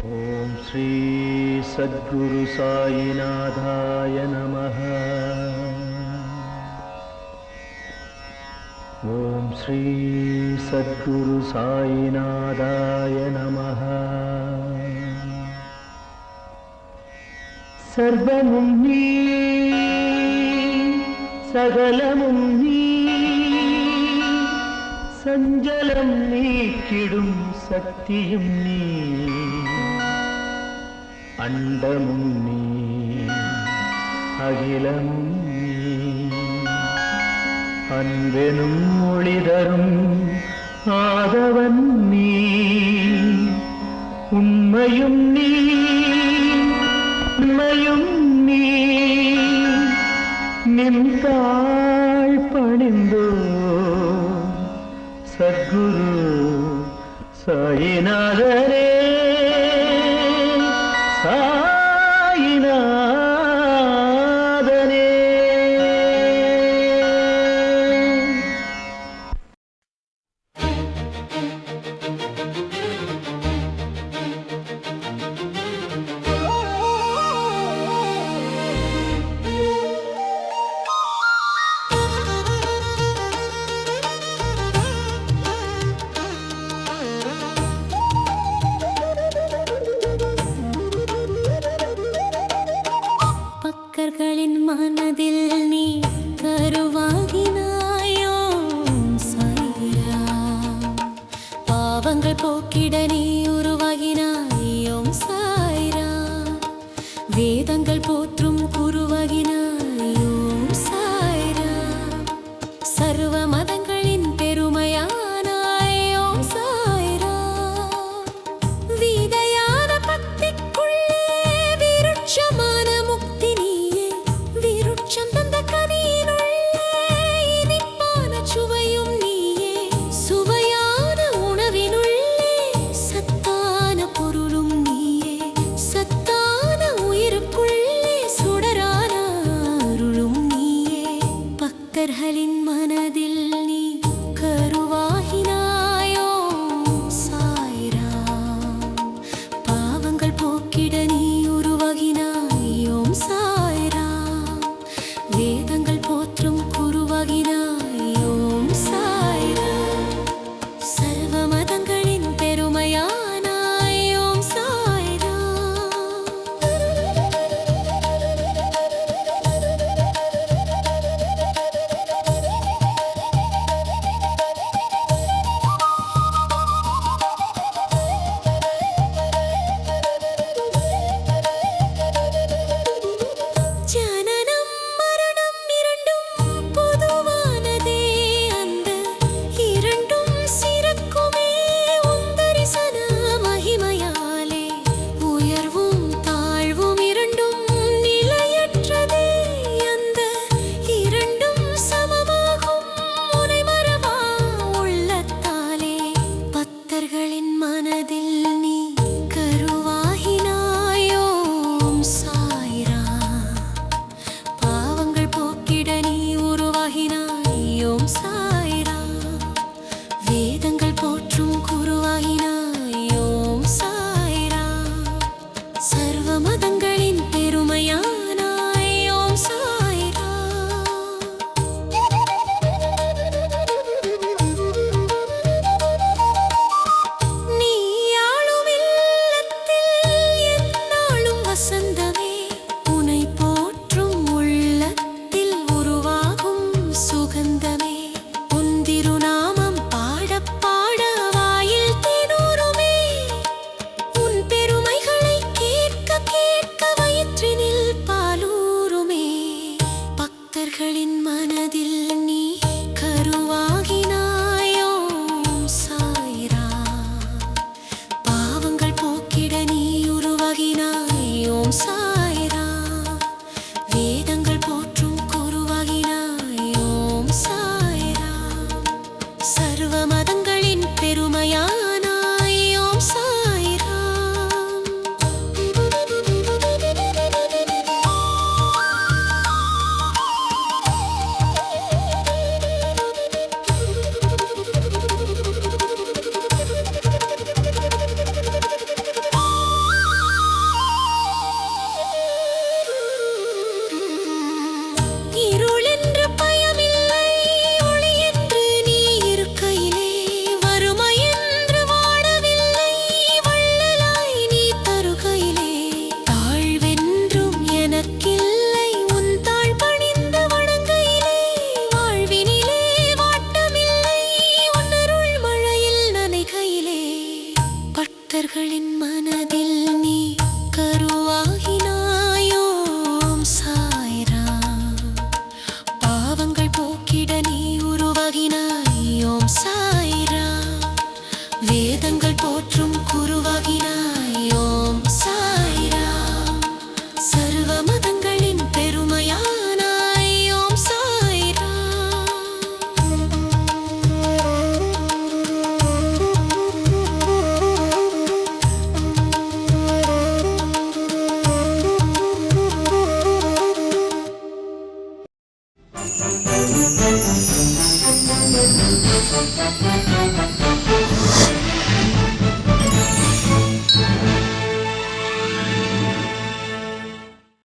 ஓம் ஸ்ரீ சத்குரு சாயிநாதாய நமः. ஓம் ஸ்ரீ சத்குரு சாயிநாதாய நமः. சர்வமும் நீ, சகலமும் நீ, சஞ்சலம் நீக்கிடும் சக்தியும் நீ, அண்டமும் நீ, அகிலமும் நீ, அன்பெனும் ஒளிதரும் ஆதவன் நீ, உண்மையும் நீ, உண்மையும் நீ, நின்றாள் பணிந்தோ சத்குரு சாயிநாதரே. பக்தர்களின் மனதில் நீ கருவாகினாயோ சாயிரா, பாவங்கள் போக்கிட நீ உருவாகினாயோ சாயிரா, வேதங்கள் போற்றும் குருவாகினாயோ சாயிரா, சர்வ மதங்களின் பெருமையானாயோ சாயிரா, வீதையான பக்திக்குள்ளே விருட்சமான முக்தி நீயே, விருட்சம் தந்த கனியினுள்ளே இனிப்பான சுவையும் நீயே, சுவையான உணவினுள்ளே சத்தான பொருளும் நீயே, சத்தான உயிருக்குள்ளே